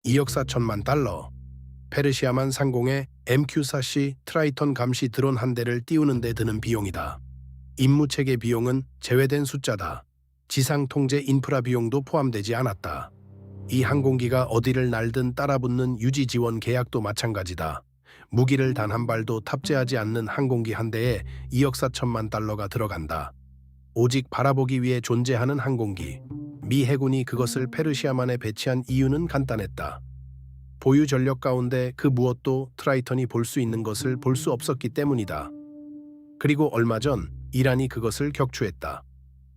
2억 4천만 달러. 페르시아만 상공에 MQ-4C 트라이턴 감시 드론 한 대를 띄우는 데 드는 비용이다. 임무체계 비용은 제외된 숫자다. 지상 통제 인프라 비용도 포함되지 않았다. 이 항공기가 어디를 날든 따라붙는 유지 지원 계약도 마찬가지다. 무기를 단 한 발도 탑재하지 않는 항공기 한 대에 2억 4천만 달러가 들어간다. 오직 바라보기 위해 존재하는 항공기. 미 해군이 그것을 페르시아만에 배치한 이유는 간단했다. 보유 전력 가운데 그 무엇도 트라이턴이 볼 수 있는 것을 볼 수 없었기 때문이다. 그리고 얼마 전 이란이 그것을 격추했다.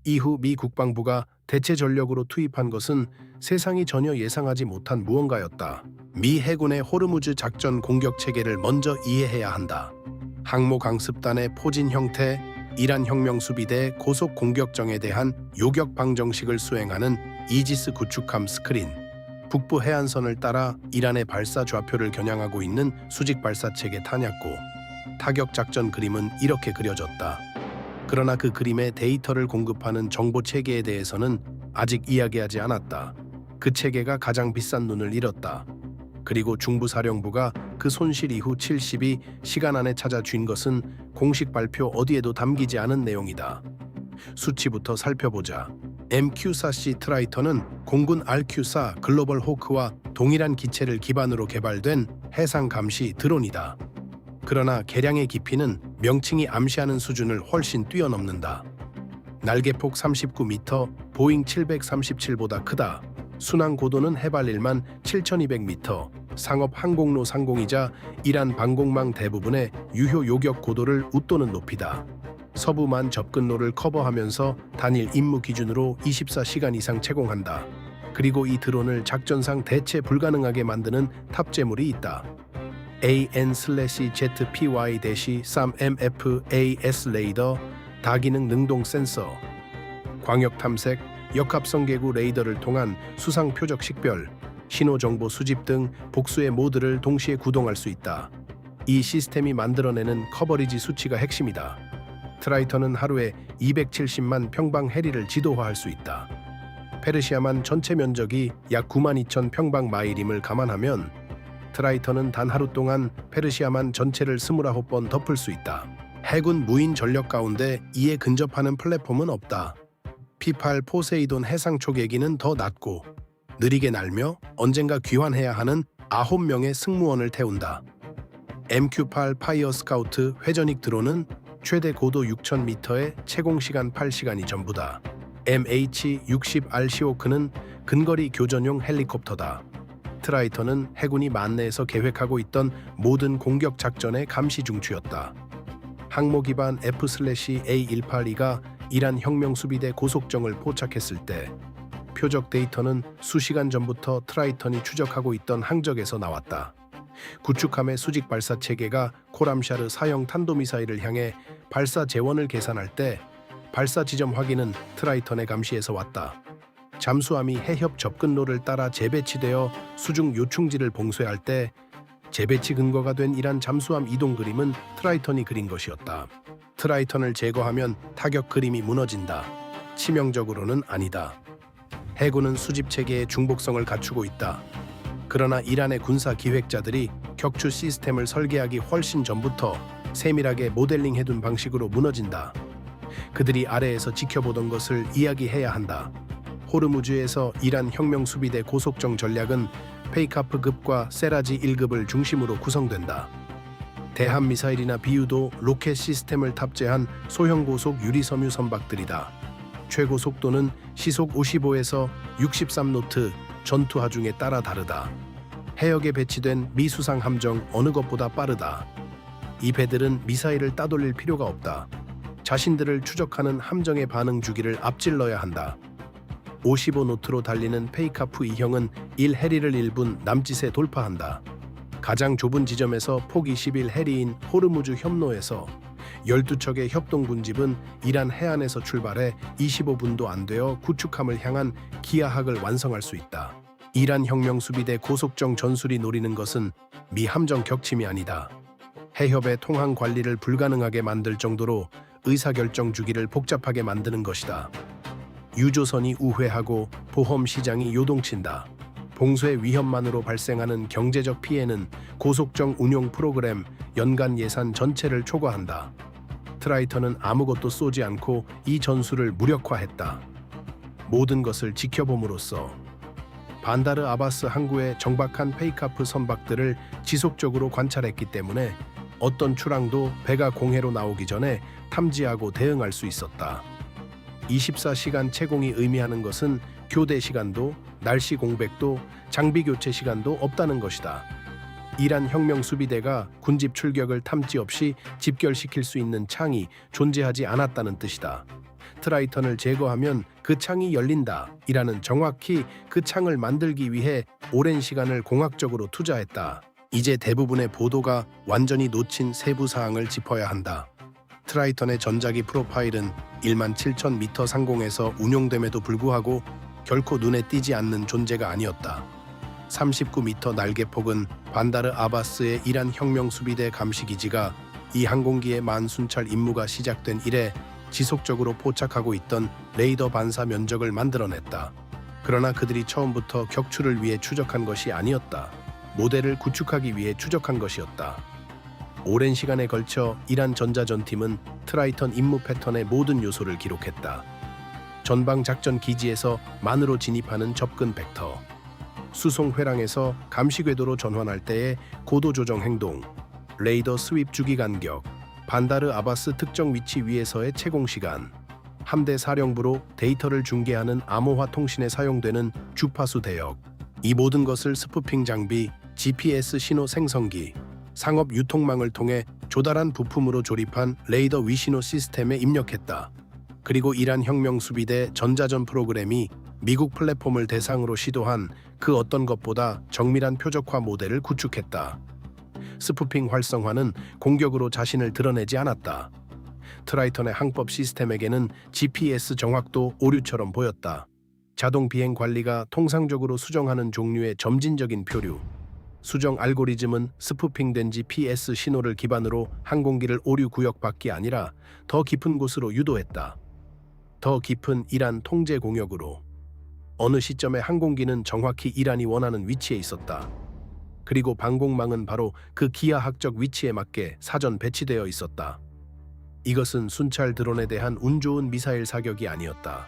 이후 미 국방부가 대체 전력으로 투입한 것은 세상이 전혀 예상하지 못한 무언가였다. 미 해군의 호르무즈 작전 공격 체계를 먼저 이해해야 한다. 항모 강습단의 포진 형태, 이란 혁명수비대 고속 공격정에 대한 요격 방정식을 수행하는 이지스 구축함 스크린, 북부 해안선을 따라 이란의 발사 좌표를 겨냥하고 있는 수직 발사체계 탄약고, 타격 작전 그림은 이렇게 그려졌다. 그러나 그 그림에 데이터를 공급하는 정보 체계에 대해서는 아직 이야기하지 않았다. 그 체계가 가장 비싼 눈을 잃었다. 그리고 중부사령부가 그 손실 이후 72시간 안에 찾아 쥔 것은 공식 발표 어디에도 담기지 않은 내용이다. 수치부터 살펴보자. MQ-4C 트라이턴은 공군 RQ-4 글로벌 호크와 동일한 기체를 기반으로 개발된 해상 감시 드론이다. 그러나 개량의 깊이는 명칭이 암시하는 수준을 훨씬 뛰어넘는다. 날개폭 39m, 보잉 737보다 크다. 순항 고도는 해발 1만 7,200m, 상업 항공로 상공이자 이란 방공망 대부분의 유효 요격 고도를 웃도는 높이다. 서부만 접근로를 커버하면서 단일 임무 기준으로 24시간 이상 제공한다. 그리고 이 드론을 작전상 대체 불가능하게 만드는 탑재물이 있다. AN/ZPY-3MFAS 레이더, 다기능 능동 센서, 광역 탐색, 역합성 계구 레이더를 통한 수상 표적 식별, 신호 정보 수집 등 복수의 모드를 동시에 구동할 수 있다. 이 시스템이 만들어내는 커버리지 수치가 핵심이다. 트라이턴은 하루에 270만 평방 해리를 지도화할 수 있다. 페르시아만 전체 면적이 약 9만 2천 평방 마일임을 감안하면 트라이턴은 단 하루 동안 페르시아만 전체를 29번 덮을 수 있다. 해군 무인 전력 가운데 이에 근접하는 플랫폼은 없다. P-8 포세이돈 해상 초계기는 더 낮고 느리게 날며 언젠가 귀환해야 하는 9명의 승무원을 태운다. MQ-8 파이어 스카우트 회전익 드론은 최대 고도 6,000m에 채공시간 8시간이 전부다. MH-60 알시오크는 근거리 교전용 헬리콥터다. 트라이턴은 해군이 만내에서 계획하고 있던 모든 공격 작전의 감시 중추였다. 항모 기반 F/A-182가 이란 혁명수비대 고속정을 포착했을 때 표적 데이터는 수시간 전부터 트라이턴이 추적하고 있던 항적에서 나왔다. 구축함의 수직 발사 체계가 코람샤르 사형 탄도미사일을 향해 발사 재원을 계산할 때 발사 지점 확인은 트라이턴의 감시에서 왔다. 잠수함이 해협 접근로를 따라 재배치되어 수중 요충지를 봉쇄할 때 재배치 근거가 된 이란 잠수함 이동 그림은 트라이턴이 그린 것이었다. 트라이턴을 제거하면 타격 그림이 무너진다. 치명적으로는 아니다. 해군은 수집 체계의 중복성을 갖추고 있다. 그러나 이란의 군사 기획자들이 격추 시스템을 설계하기 훨씬 전부터 세밀하게 모델링해둔 방식으로 무너진다. 그들이 아래에서 지켜보던 것을 이야기해야 한다. 호르무즈에서 이란 혁명수비대 고속정 전략은 페이카프급과 세라지 1급을 중심으로 구성된다. 대함미사일이나 비유도 로켓 시스템을 탑재한 소형 고속 유리섬유 선박들이다. 최고 속도는 시속 55에서 63노트, 전투 하중에 따라 다르다. 해역에 배치된 미 수상 함정 어느 것보다 빠르다. 이 배들은 미사일을 따돌릴 필요가 없다. 자신들을 추적하는 함정의 반응 주기를 앞질러야 한다. 55노트로 달리는 페이카프 2형은 1해리를 1분 남짓에 돌파한다. 가장 좁은 지점에서 폭 21해리인 호르무즈 협로에서 12척의 협동군집은 이란 해안에서 출발해 25분도 안 되어 구축함을 향한 기하학을 완성할 수 있다. 이란 혁명수비대 고속정 전술이 노리는 것은 미 함정 격침이 아니다. 해협의 통항 관리를 불가능하게 만들 정도로 의사결정 주기를 복잡하게 만드는 것이다. 유조선이 우회하고 보험 시장이 요동친다. 봉쇄 위험만으로 발생하는 경제적 피해는 고속정 운용 프로그램 연간 예산 전체를 초과한다. 트라이턴은 아무것도 쏘지 않고 이 전술을 무력화했다. 모든 것을 지켜봄으로써 반다르 아바스 항구의 정박한 페이카프 선박들을 지속적으로 관찰했기 때문에 어떤 출항도 배가 공해로 나오기 전에 탐지하고 대응할 수 있었다. 24시간 채공이 의미하는 것은 교대 시간도, 날씨 공백도, 장비 교체 시간도 없다는 것이다. 이란 혁명수비대가 군집 출격을 탐지 없이 집결시킬 수 있는 창이 존재하지 않았다는 뜻이다. 트라이턴을 제거하면 그 창이 열린다. 이라는 정확히 그 창을 만들기 위해 오랜 시간을 공학적으로 투자했다. 이제 대부분의 보도가 완전히 놓친 세부 사항을 짚어야 한다. 트라이턴의 전자기 프로파일은 17,000m 상공에서 운용됨에도 불구하고 결코 눈에 띄지 않는 존재가 아니었다. 39m 날개폭은 반다르 아바스의 이란 혁명수비대 감시기지가 이 항공기의 만순찰 임무가 시작된 이래 지속적으로 포착하고 있던 레이더 반사 면적을 만들어냈다. 그러나 그들이 처음부터 격추를 위해 추적한 것이 아니었다. 모델을 구축하기 위해 추적한 것이었다. 오랜 시간에 걸쳐 이란 전자전팀은 트라이턴 임무 패턴의 모든 요소를 기록했다. 전방 작전 기지에서 만으로 진입하는 접근 벡터, 수송 회랑에서 감시 궤도로 전환할 때의 고도 조정 행동, 레이더 스윕 주기 간격, 반다르 아바스 특정 위치 위에서의 채공 시간, 함대 사령부로 데이터를 중계하는 암호화 통신에 사용되는 주파수 대역, 이 모든 것을 스푸핑 장비, GPS 신호 생성기, 상업 유통망을 통해 조달한 부품으로 조립한 레이더 위신호 시스템에 입력했다. 그리고 이란 혁명수비대 전자전 프로그램이 미국 플랫폼을 대상으로 시도한 그 어떤 것보다 정밀한 표적화 모델을 구축했다. 스푸핑 활성화는 공격으로 자신을 드러내지 않았다. 트라이턴의 항법 시스템에게는 GPS 정확도 오류처럼 보였다. 자동 비행 관리가 통상적으로 수정하는 종류의 점진적인 표류, 수정 알고리즘은 스푸핑된 GPS 신호를 기반으로 항공기를 오류 구역밖이 아니라 더 깊은 곳으로 유도했다. 더 깊은 이란 통제 공역으로. 어느 시점에 항공기는 정확히 이란이 원하는 위치에 있었다. 그리고 방공망은 바로 그 기하학적 위치에 맞게 사전 배치되어 있었다. 이것은 순찰 드론에 대한 운 좋은 미사일 사격이 아니었다.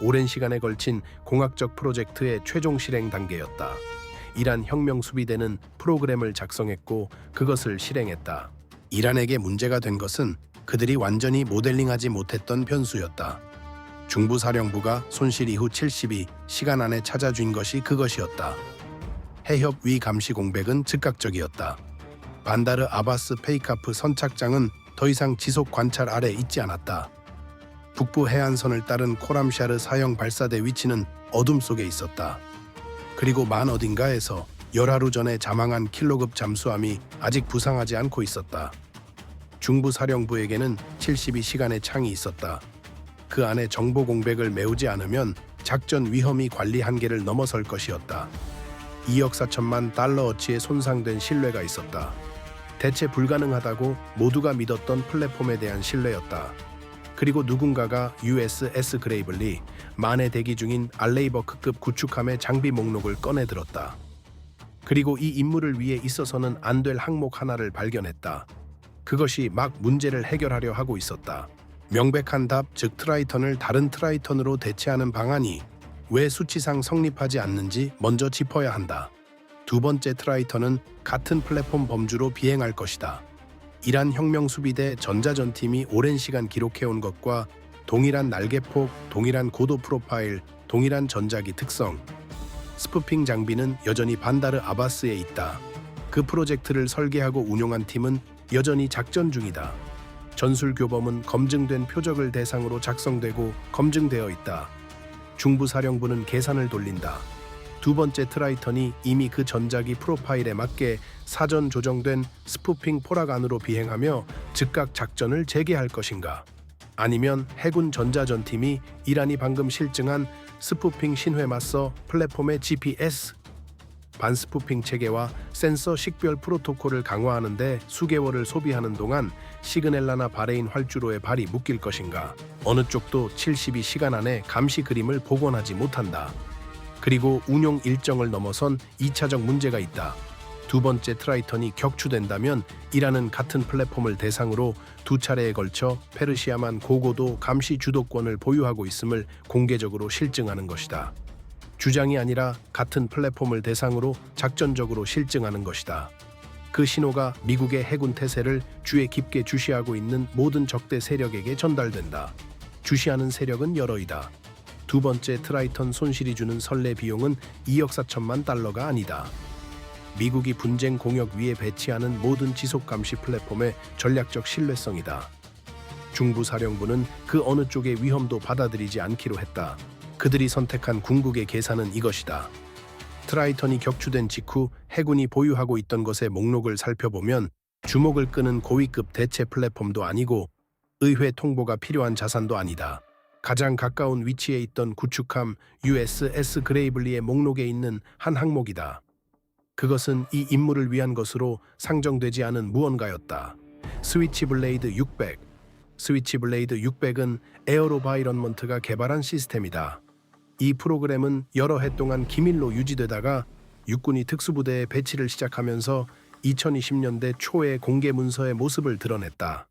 오랜 시간에 걸친 공학적 프로젝트의 최종 실행 단계였다. 이란 혁명수비대는 프로그램을 작성했고 그것을 실행했다. 이란에게 문제가 된 것은 그들이 완전히 모델링하지 못했던 변수였다. 중부사령부가 손실 이후 72시간 안에 찾아준 것이 그것이었다. 해협 위 감시 공백은 즉각적이었다. 반다르 아바스 페이카프 선착장은 더 이상 지속 관찰 아래 있지 않았다. 북부 해안선을 따른 코람샤르 사형 발사대 위치는 어둠 속에 있었다. 그리고 만 어딘가에서 열하루 전에 자망한 킬로급 잠수함이 아직 부상하지 않고 있었다. 중부사령부에게는 72시간의 창이 있었다. 그 안에 정보 공백을 메우지 않으면 작전 위험이 관리 한계를 넘어설 것이었다. 2억 4천만 달러어치의 손상된 신뢰가 있었다. 대체 불가능하다고 모두가 믿었던 플랫폼에 대한 신뢰였다. 그리고 누군가가 USS 그레이블리, 만에 대기 중인 알레이버크급 구축함의 장비 목록을 꺼내 들었다. 그리고 이 임무를 위해 있어서는 안 될 항목 하나를 발견했다. 그것이 막 문제를 해결하려 하고 있었다. 명백한 답, 즉 트라이턴을 다른 트라이턴으로 대체하는 방안이 왜 수치상 성립하지 않는지 먼저 짚어야 한다. 두 번째 트라이턴은 같은 플랫폼 범주로 비행할 것이다. 이란 혁명수비대 전자전팀이 오랜 시간 기록해온 것과 동일한 날개폭, 동일한 고도 프로파일, 동일한 전자기 특성. 스푸핑 장비는 여전히 반다르 아바스에 있다. 그 프로젝트를 설계하고 운용한 팀은 여전히 작전 중이다. 전술 교범은 검증된 표적을 대상으로 작성되고 검증되어 있다. 중부사령부는 계산을 돌린다. 두 번째 트라이턴이 이미 그 전자기 프로파일에 맞게 사전 조정된 스푸핑 포락 안으로 비행하며 즉각 작전을 재개할 것인가? 아니면 해군 전자전팀이 이란이 방금 실증한 스푸핑 신호에 맞서 플랫폼의 GPS, 반스푸핑 체계와 센서 식별 프로토콜을 강화하는 데 수개월을 소비하는 동안 시그넬라나 바레인 활주로에 발이 묶일 것인가? 어느 쪽도 72시간 안에 감시 그림을 복원하지 못한다. 그리고 운용 일정을 넘어선 2차적 문제가 있다. 두 번째 트라이턴이 격추된다면 이란은 같은 플랫폼을 대상으로 두 차례에 걸쳐 페르시아만 고고도 감시 주도권을 보유하고 있음을 공개적으로 실증하는 것이다. 주장이 아니라 같은 플랫폼을 대상으로 작전적으로 실증하는 것이다. 그 신호가 미국의 해군 태세를 주에 깊게 주시하고 있는 모든 적대 세력에게 전달된다. 주시하는 세력은 여러이다. 두 번째 트라이턴 손실이 주는 선례 비용은 2억 4천만 달러가 아니다. 미국이 분쟁 공역 위에 배치하는 모든 지속 감시 플랫폼의 전략적 신뢰성이다. 중부사령부는 그 어느 쪽의 위험도 받아들이지 않기로 했다. 그들이 선택한 궁극의 계산은 이것이다. 트라이턴이 격추된 직후 해군이 보유하고 있던 것의 목록을 살펴보면 주목을 끄는 고위급 대체 플랫폼도 아니고 의회 통보가 필요한 자산도 아니다. 가장 가까운 위치에 있던 구축함 USS 그레이블리의 목록에 있는 한 항목이다. 그것은 이 임무를 위한 것으로 상정되지 않은 무언가였다. 스위치블레이드 600. 스위치블레이드 600은 에어로바이런먼트가 개발한 시스템이다. 이 프로그램은 여러 해 동안 기밀로 유지되다가 육군이 특수부대에 배치를 시작하면서 2020년대 초에 공개 문서의 모습을 드러냈다.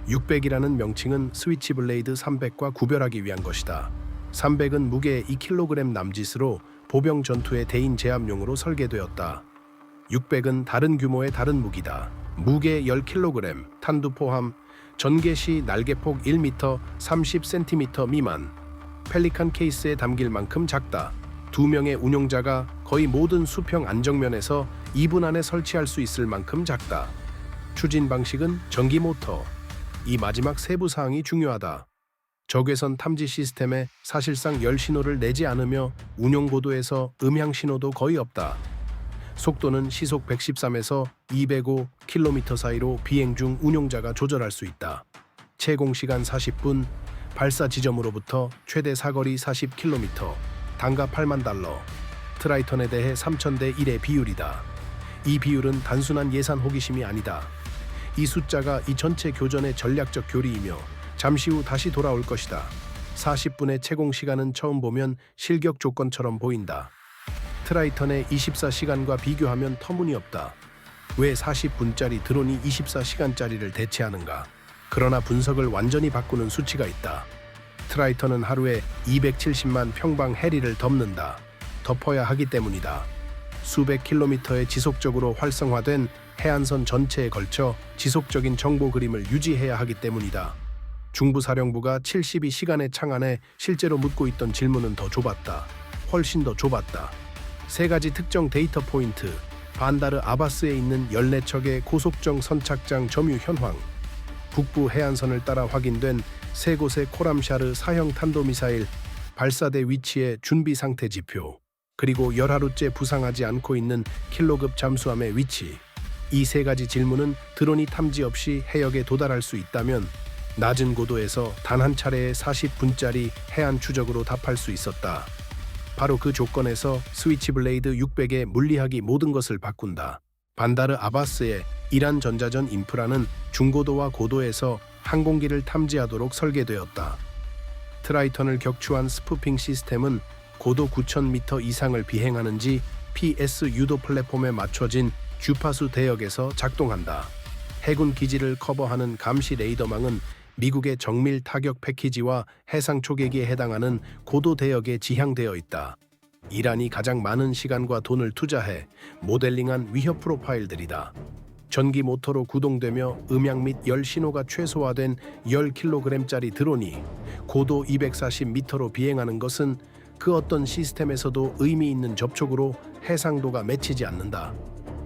600이라는 명칭은 스위치블레이드 300과 구별하기 위한 것이다. 300은 무게 2kg 남짓으로 보병 전투의 대인 제압용으로 설계되었다. 600은 다른 규모의 다른 무기다. 무게 10kg, 탄두 포함, 전개 시 날개폭 1m, 30cm 미만, 펠리칸 케이스에 담길 만큼 작다. 2명의 운용자가 거의 모든 수평 안정면에서 2분 안에 설치할 수 있을 만큼 작다. 추진 방식은 전기 모터. 이 마지막 세부 사항이 중요하다. 적외선 탐지 시스템에 사실상 열 신호를 내지 않으며 운용 고도에서 음향 신호도 거의 없다. 속도는 시속 113에서 205km 사이로 비행 중 운용자가 조절할 수 있다. 채공 시간 40분, 발사 지점으로부터 최대 사거리 40km, 단가 8만 달러, 트라이턴에 대해 3,000대 1의 비율이다. 이 비율은 단순한 예산 호기심이 아니다. 이 숫자가 이 전체 교전의 전략적 교리이며 잠시 후 다시 돌아올 것이다. 40분의 채공 시간은 처음 보면 실격 조건처럼 보인다. 트라이턴의 24시간과 비교하면 터무니없다. 왜 40분짜리 드론이 24시간짜리를 대체하는가? 그러나 분석을 완전히 바꾸는 수치가 있다. 트라이턴은 하루에 270만 평방 해리를 덮는다. 덮어야 하기 때문이다. 수백 킬로미터의 지속적으로 활성화된 해안선 전체에 걸쳐 지속적인 정보 그림을 유지해야 하기 때문이다. 중부사령부가 72시간의 창안에 실제로 묻고 있던 질문은 더 좁았다. 훨씬 더 좁았다. 세 가지 특정 데이터 포인트, 반다르 아바스에 있는 14척의 고속정 선착장 점유 현황, 북부 해안선을 따라 확인된 세 곳의 코람샤르 사형 탄도미사일 발사대 위치의 준비 상태 지표, 그리고 열하루째 부상하지 않고 있는 킬로급 잠수함의 위치. 이 세 가지 질문은 드론이 탐지 없이 해역에 도달할 수 있다면 낮은 고도에서 단 한 차례의 40분짜리 해안 추적으로 답할 수 있었다. 바로 그 조건에서 스위치블레이드 600의 물리학이 모든 것을 바꾼다. 반다르 아바스의 이란 전자전 인프라는 중고도와 고도에서 항공기를 탐지하도록 설계되었다. 트라이턴을 격추한 스푸핑 시스템은 고도 9,000m 이상을 비행하는지 PS 유도 플랫폼에 맞춰진 주파수 대역에서 작동한다. 해군 기지를 커버하는 감시 레이더망은 미국의 정밀 타격 패키지와 해상 초계기에 해당하는 고도 대역에 지향되어 있다. 이란이 가장 많은 시간과 돈을 투자해 모델링한 위협 프로파일들이다. 전기 모터로 구동되며 음향 및 열 신호가 최소화된 10kg짜리 드론이 고도 240m로 비행하는 것은 그 어떤 시스템에서도 의미 있는 접촉으로 해상도가 맺히지 않는다.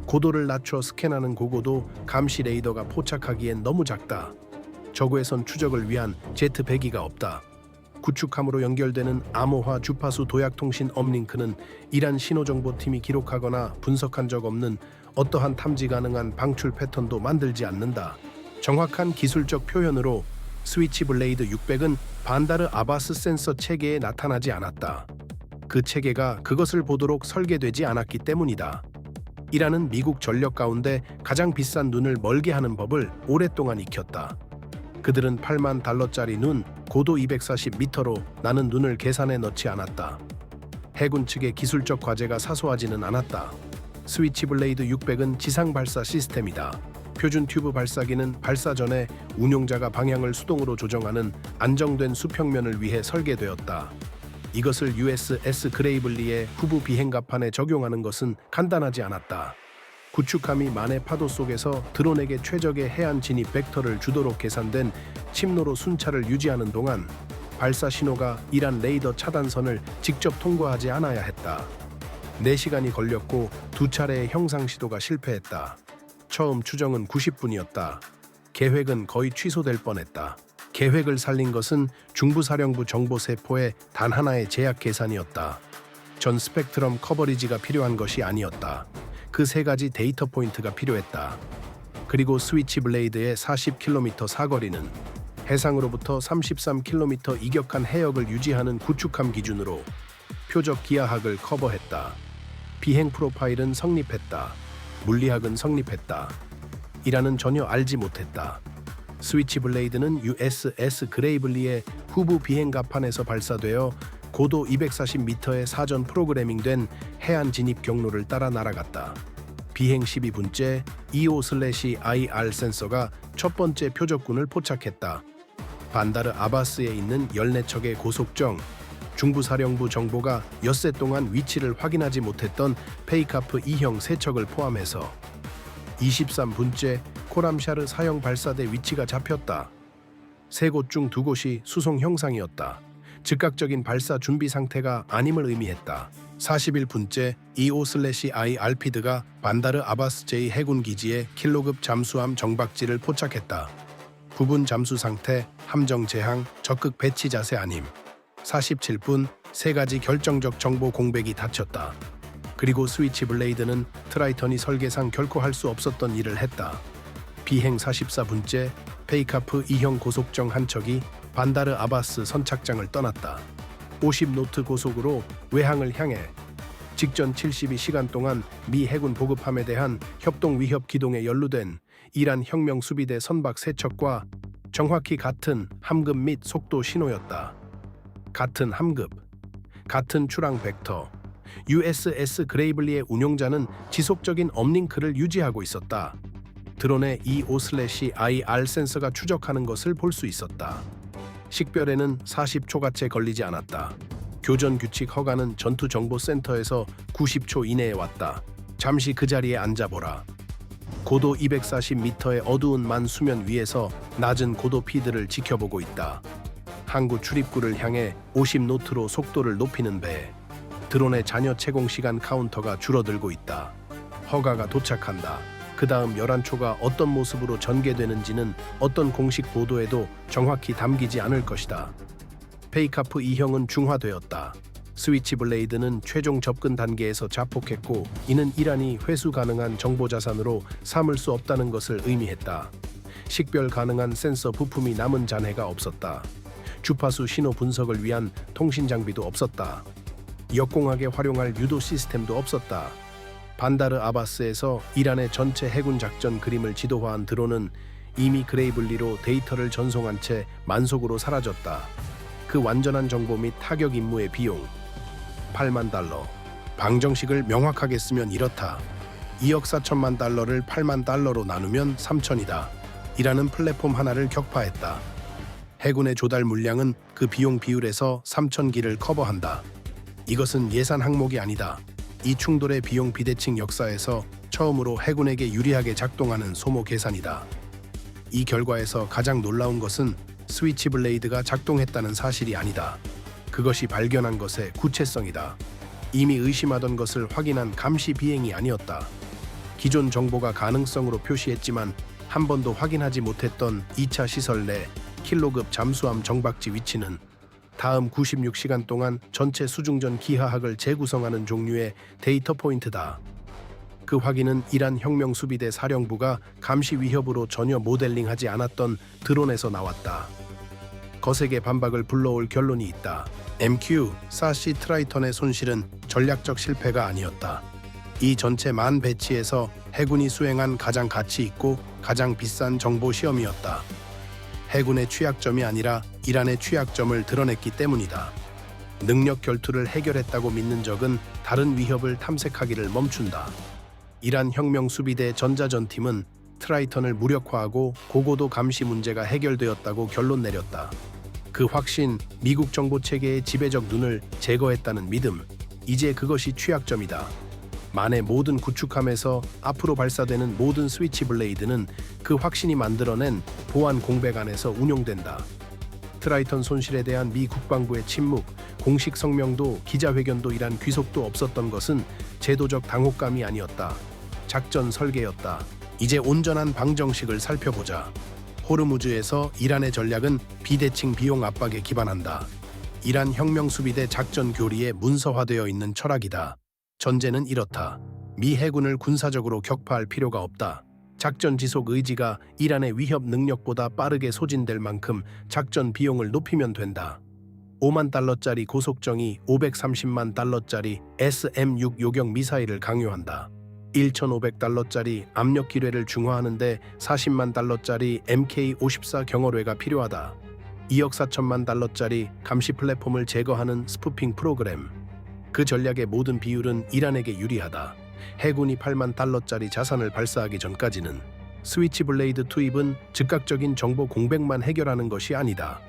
고도를 낮춰 스캔하는 고고도 감시 레이더가 포착하기엔 너무 작다. 저고해선 추적을 위한 제트 배기가 없다. 구축함으로 연결되는 암호화 주파수 도약통신 업링크는 이란 신호정보팀이 기록하거나 분석한 적 없는 어떠한 탐지 가능한 방출 패턴도 만들지 않는다. 정확한 기술적 표현으로 스위치블레이드 600은 반다르 아바스 센서 체계에 나타나지 않았다. 그 체계가 그것을 보도록 설계되지 않았기 때문이다. 이란은 미국 전력 가운데 가장 비싼 눈을 멀게 하는 법을 오랫동안 익혔다. 그들은 8만 달러짜리 눈, 고도 240m로 나는 눈을 계산해 넣지 않았다. 해군 측의 기술적 과제가 사소하지는 않았다. 스위치블레이드 600은 지상 발사 시스템이다. 표준 튜브 발사기는 발사 전에 운용자가 방향을 수동으로 조정하는 안정된 수평면을 위해 설계되었다. 이것을 USS 그레이블리의 후부 비행갑판에 적용하는 것은 간단하지 않았다. 구축함이 만의 파도 속에서 드론에게 최적의 해안 진입 벡터를 주도록 계산된 침노로 순차를 유지하는 동안 발사 신호가 이란 레이더 차단선을 직접 통과하지 않아야 했다. 4시간이 걸렸고 2차례의 형상 시도가 실패했다. 처음 추정은 90분이었다. 계획은 거의 취소될 뻔했다. 계획을 살린 것은 중부사령부 정보세포의 단 하나의 제약 계산이었다. 전 스펙트럼 커버리지가 필요한 것이 아니었다. 그 3가지 데이터 포인트가 필요했다. 그리고 스위치블레이드의 40km 사거리는 해상으로부터 33km 이격한 해역을 유지하는 구축함 기준으로 표적 기하학을 커버했다. 비행 프로파일은 성립했다. 물리학은 성립했다. 이란은 전혀 알지 못했다. 스위치블레이드는 USS 그레이블리의 후부 비행갑판에서 발사되어 고도 240m의 사전 프로그래밍된 해안 진입 경로를 따라 날아갔다. 비행 12분째 EO/IR 센서가 첫 번째 표적군을 포착했다. 반다르 아바스에 있는 14척의 고속정, 중부사령부 정보가 엿새 동안 위치를 확인하지 못했던 페이카프 2형 3척을 포함해서 23분째 코람샤르 사형 발사대 위치가 잡혔다. 3곳 중 2곳이 수송 형상이었다. 즉각적인 발사 준비 상태가 아님을 의미했다. 41분째 EO/I 알피드가 반다르 아바스 제 해군 기지에 킬로급 잠수함 정박지를 포착했다. 부분 잠수 상태, 함정 제항, 적극 배치 자세 아님. 47분 3가지 결정적 정보 공백이 닥쳤다. 그리고 스위치블레이드는 트라이턴이 설계상 결코 할 수 없었던 일을 했다. 비행 44분째 페이카프 2형 고속정 한 척이 반다르 아바스 선착장을 떠났다. 50노트 고속으로 외항을 향해 직전 72시간 동안 미 해군 보급함에 대한 협동 위협 기동에 연루된 이란 혁명 수비대 선박 3척과 정확히 같은 함급 및 속도 신호였다. 같은 함급, 같은 출항 벡터. USS 그레이블리의 운용자는 지속적인 업링크를 유지하고 있었다. 드론의 EO/IR 센서가 추적하는 것을 볼 수 있었다. 식별에는 40초가 채 걸리지 않았다. 교전 규칙 허가는 전투정보센터에서 90초 이내에 왔다. 잠시 그 자리에 앉아보라. 고도 240m의 어두운 만 수면 위에서 낮은 고도 피드를 지켜보고 있다. 항구 출입구를 향해 50노트로 속도를 높이는 배. 드론의 잔여 채공 시간 카운터가 줄어들고 있다. 허가가 도착한다. 그 다음 11초가 어떤 모습으로 전개되는지는 어떤 공식 보도에도 정확히 담기지 않을 것이다. 페이카프 2형은 중화되었다. 스위치블레이드는 최종 접근 단계에서 자폭했고 이는 이란이 회수 가능한 정보 자산으로 삼을 수 없다는 것을 의미했다. 식별 가능한 센서 부품이 남은 잔해가 없었다. 주파수 신호 분석을 위한 통신 장비도 없었다. 역공하게 활용할 유도 시스템도 없었다. 반다르 아바스에서 이란의 전체 해군 작전 그림을 지도화한 드론은 이미 그레이블리로 데이터를 전송한 채 만속으로 사라졌다. 그 완전한 정보 및 타격 임무의 비용 8만 달러. 방정식을 명확하게 쓰면 이렇다. 2억 4천만 달러를 8만 달러로 나누면 3천이다. 이라는 플랫폼 하나를 격파했다. 해군의 조달 물량은 그 비용 비율에서 3,000기를 커버한다. 이것은 예산 항목이 아니다. 이 충돌의 비용 비대칭 역사에서 처음으로 해군에게 유리하게 작동하는 소모 계산이다. 이 결과에서 가장 놀라운 것은 스위치블레이드가 작동했다는 사실이 아니다. 그것이 발견한 것의 구체성이다. 이미 의심하던 것을 확인한 감시 비행이 아니었다. 기존 정보가 가능성으로 표시했지만 한 번도 확인하지 못했던 2차 시설 내 킬로급 잠수함 정박지 위치는 다음 96시간 동안 전체 수중전 기하학을 재구성하는 종류의 데이터 포인트다. 그 확인은 이란 혁명수비대 사령부가 감시 위협으로 전혀 모델링하지 않았던 드론에서 나왔다. 거세게 반박을 불러올 결론이 있다. MQ-4C 트라이턴의 손실은 전략적 실패가 아니었다. 이 전체 만 배치에서 해군이 수행한 가장 가치 있고 가장 비싼 정보 시험이었다. 해군의 취약점이 아니라 이란의 취약점을 드러냈기 때문이다. 능력 결투를 해결했다고 믿는 적은 다른 위협을 탐색하기를 멈춘다. 이란 혁명 수비대 전자전팀은 트라이턴을 무력화하고 고고도 감시 문제가 해결되었다고 결론 내렸다. 그 확신, 미국 정보 체계의 지배적 눈을 제거했다는 믿음, 이제 그것이 취약점이다. 만의 모든 구축함에서 앞으로 발사되는 모든 스위치 블레이드는 그 확신이 만들어낸 보안 공백 안에서 운용된다. 트라이턴 손실에 대한 미 국방부의 침묵, 공식 성명도 기자회견도 이란 귀속도 없었던 것은 제도적 당혹감이 아니었다. 작전 설계였다. 이제 온전한 방정식을 살펴보자. 호르무즈에서 이란의 전략은 비대칭 비용 압박에 기반한다. 이란 혁명 수비대 작전 교리에 문서화되어 있는 철학이다. 전제는 이렇다. 미 해군을 군사적으로 격파할 필요가 없다. 작전 지속 의지가 이란의 위협 능력보다 빠르게 소진될 만큼 작전 비용을 높이면 된다. 5만 달러짜리 고속정이 530만 달러짜리 SM-6 요격 미사일을 강요한다. 1,500달러짜리 압력 기뢰를 중화하는데 40만 달러짜리 MK-54 경어뢰가 필요하다. 2억 4천만 달러짜리 감시 플랫폼을 제거하는 스푸핑 프로그램. 그 전략의 모든 비율은 이란에게 유리하다. 해군이 8만 달러짜리 자산을 발사하기 전까지는 스위치 블레이드 투입은 즉각적인 정보 공백만 해결하는 것이 아니다.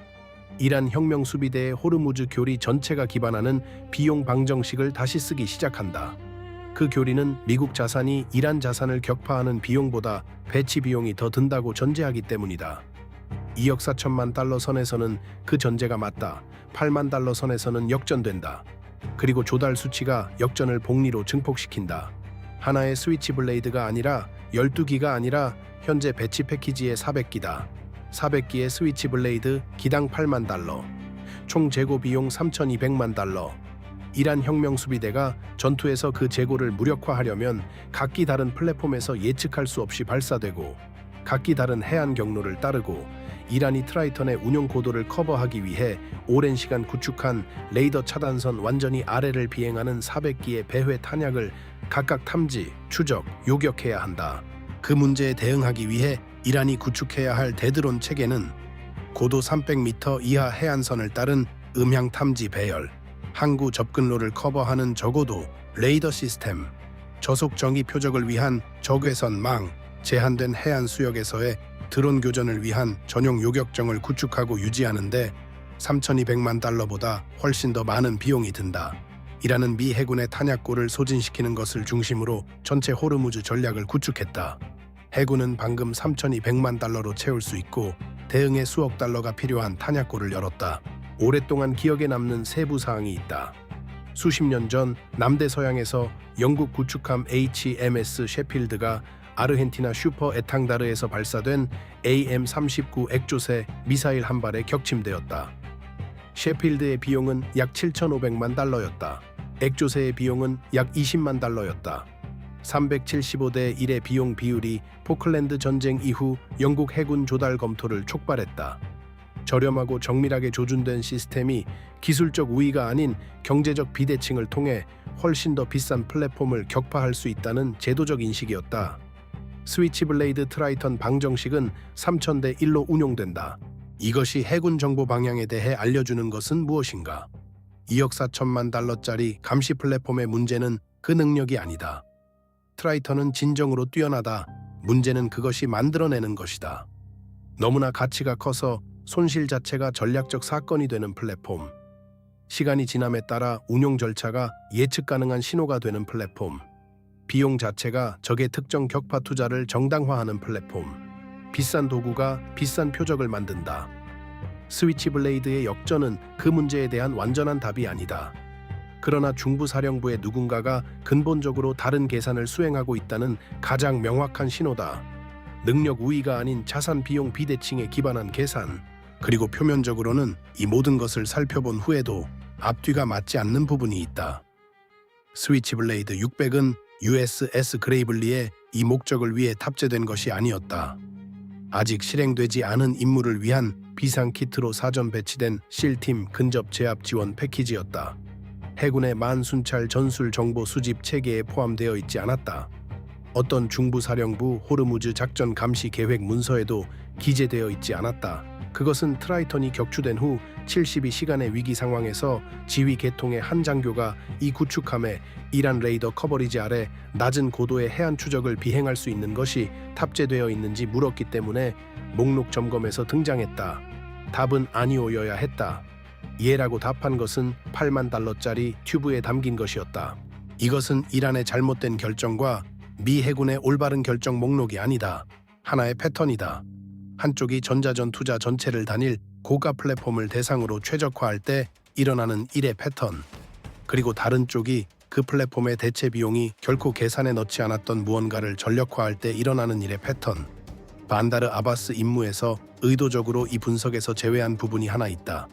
이란 혁명 수비대의 호르무즈 교리 전체가 기반하는 비용 방정식을 다시 쓰기 시작한다. 그 교리는 미국 자산이 이란 자산을 격파하는 비용보다 배치 비용이 더 든다고 전제하기 때문이다. 2억 4천만 달러 선에서는 그 전제가 맞다. 8만 달러 선에서는 역전된다. 그리고 조달 수치가 역전을 복리로 증폭시킨다. 하나의 스위치 블레이드가 아니라 12기가 아니라 현재 배치 패키지의 400기다. 400기의 스위치 블레이드 기당 8만 달러. 총 재고 비용 3,200만 달러. 이란 혁명 수비대가 전투에서 그 재고를 무력화하려면 각기 다른 플랫폼에서 예측할 수 없이 발사되고 각기 다른 해안 경로를 따르고 이란이 트라이턴의 운용 고도를 커버하기 위해 오랜 시간 구축한 레이더 차단선 완전히 아래를 비행하는 400기의 배회 탄약을 각각 탐지, 추적, 요격해야 한다. 그 문제에 대응하기 위해 이란이 구축해야 할 대드론 체계는 고도 300m 이하 해안선을 따른 음향 탐지 배열, 항구 접근로를 커버하는 저고도 레이더 시스템, 저속 정의 표적을 위한 적외선망, 제한된 해안 수역에서의 드론 교전을 위한 전용 요격정을 구축하고 유지하는데 3,200만 달러보다 훨씬 더 많은 비용이 든다. 이란은 미 해군의 탄약고를 소진시키는 것을 중심으로 전체 호르무즈 전략을 구축했다. 해군은 방금 3,200만 달러로 채울 수 있고 대응에 수억 달러가 필요한 탄약고를 열었다. 오랫동안 기억에 남는 세부 사항이 있다. 수십 년 전 남대서양에서 영국 구축함 HMS 셰필드가 아르헨티나 슈퍼 에탕다르에서 발사된 AM-39 액조세 미사일 한 발에 격침되었다. 셰필드의 비용은 약 7,500만 달러였다. 액조세의 비용은 약 20만 달러였다. 375대 1의 비용 비율이 포클랜드 전쟁 이후 영국 해군 조달 검토를 촉발했다. 저렴하고 정밀하게 조준된 시스템이 기술적 우위가 아닌 경제적 비대칭을 통해 훨씬 더 비싼 플랫폼을 격파할 수 있다는 제도적 인식이었다. 스위치 블레이드 트라이턴 방정식은 3,000대 1로 운용된다. 이것이 해군 정보 방향에 대해 알려주는 것은 무엇인가? 2억 4천만 달러짜리 감시 플랫폼의 문제는 그 능력이 아니다. 트라이턴은 진정으로 뛰어나다. 문제는 그것이 만들어내는 것이다. 너무나 가치가 커서 손실 자체가 전략적 사건이 되는 플랫폼. 시간이 지남에 따라 운용 절차가 예측 가능한 신호가 되는 플랫폼. 비용 자체가 적의 특정 격파 투자를 정당화하는 플랫폼. 비싼 도구가 비싼 표적을 만든다. 스위치 블레이드의 역전은 그 문제에 대한 완전한 답이 아니다. 그러나 중부사령부의 누군가가 근본적으로 다른 계산을 수행하고 있다는 가장 명확한 신호다. 능력 우위가 아닌 자산 비용 비대칭에 기반한 계산. 그리고 표면적으로는 이 모든 것을 살펴본 후에도 앞뒤가 맞지 않는 부분이 있다. 스위치 블레이드 600은 USS 그레이블리에 이 목적을 위해 탑재된 것이 아니었다. 아직 실행되지 않은 임무를 위한 비상키트로 사전 배치된 실팀 근접 제압 지원 패키지였다. 해군의 만순찰 전술 정보 수집 체계에 포함되어 있지 않았다. 어떤 중부사령부 호르무즈 작전 감시 계획 문서에도 기재되어 있지 않았다. 그것은 트라이턴이 격추된 후 72시간의 위기 상황에서 지휘 계통의 한 장교가 이 구축함에 이란 레이더 커버리지 아래 낮은 고도의 해안 추적을 비행할 수 있는 것이 탑재되어 있는지 물었기 때문에 목록 점검에서 등장했다. 답은 아니오여야 했다. 예라고 답한 것은 $80,000짜리 튜브에 담긴 것이었다. 이것은 이란의 잘못된 결정과 미 해군의 올바른 결정 목록이 아니다. 하나의 패턴이다. 한쪽이 전자전 투자 전체를 단일 고가 플랫폼을 대상으로 최적화할 때 일어나는 일의 패턴, 그리고 다른 쪽이 그 플랫폼의 대체 비용이 결코 계산에 넣지 않았던 무언가를 전력화할 때 일어나는 일의 패턴. 반다르 아바스 임무에서 의도적으로 이 분석에서 제외한 부분이 하나 있다.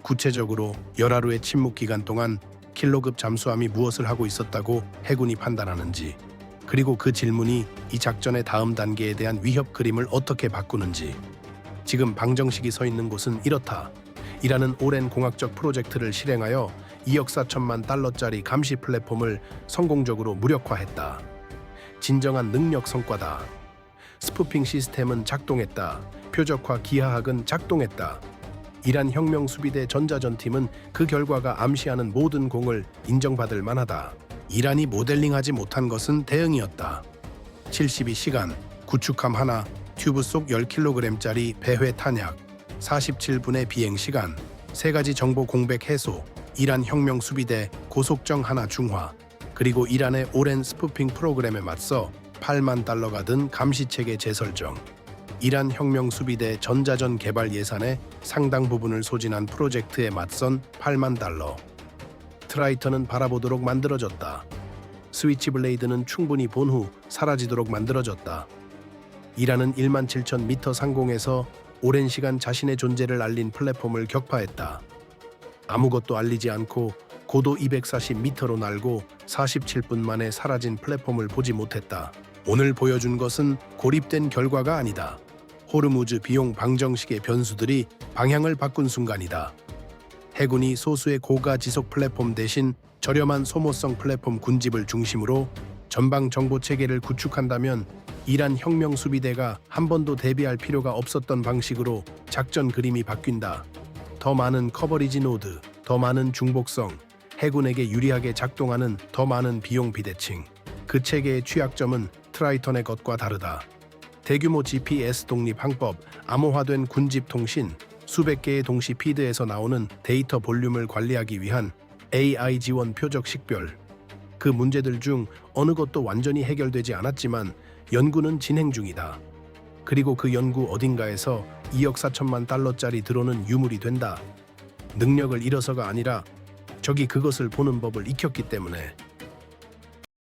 구체적으로 열하루의 침묵 기간 동안 킬로급 잠수함이 무엇을 하고 있었다고 해군이 판단하는지, 그리고 그 질문이 이 작전의 다음 단계에 대한 위협 그림을 어떻게 바꾸는지. 지금 방정식이 서 있는 곳은 이렇다. 이란은 오랜 공학적 프로젝트를 실행하여 2억 4천만 달러짜리 감시 플랫폼을 성공적으로 무력화했다. 진정한 능력 성과다. 스푸핑 시스템은 작동했다. 표적화 기하학은 작동했다. 이란 혁명수비대 전자전팀은 그 결과가 암시하는 모든 공을 인정받을 만하다. 이란이 모델링하지 못한 것은 대응이었다. 72시간, 구축함 하나, 튜브 속 10kg짜리 배회 탄약, 47분의 비행시간, 3가지 정보 공백 해소, 이란 혁명수비대 고속정 하나 중화, 그리고 이란의 오랜 스푸핑 프로그램에 맞서 $80,000가 든 감시체계 재설정. 이란 혁명수비대 전자전 개발 예산의 상당 부분을 소진한 프로젝트에 맞선 $80,000. 트라이턴은 바라보도록 만들어졌다. 스위치블레이드는 충분히 본 후 사라지도록 만들어졌다. 이란은 17,000m 상공에서 오랜 시간 자신의 존재를 알린 플랫폼을 격파했다. 아무것도 알리지 않고 고도 240m로 날고 47분 만에 사라진 플랫폼을 보지 못했다. 오늘 보여준 것은 고립된 결과가 아니다. 호르무즈 비용 방정식의 변수들이 방향을 바꾼 순간이다. 해군이 소수의 고가 지속 플랫폼 대신 저렴한 소모성 플랫폼 군집을 중심으로 전방 정보 체계를 구축한다면 이란 혁명 수비대가 한 번도 대비할 필요가 없었던 방식으로 작전 그림이 바뀐다. 더 많은 커버리지 노드, 더 많은 중복성, 해군에게 유리하게 작동하는 더 많은 비용 비대칭. 그 체계의 취약점은 트라이턴의 것과 다르다. 대규모 GPS 독립 항법, 암호화된 군집 통신, 수백 개의 동시 피드에서 나오는 데이터 볼륨을 관리하기 위한 AI 지원 표적 식별. 그 문제들 중 어느 것도 완전히 해결되지 않았지만 연구는 진행 중이다. 그리고 그 연구 어딘가에서 2억 4천만 달러짜리 드론은 유물이 된다. 능력을 잃어서가 아니라 적이 그것을 보는 법을 익혔기 때문에.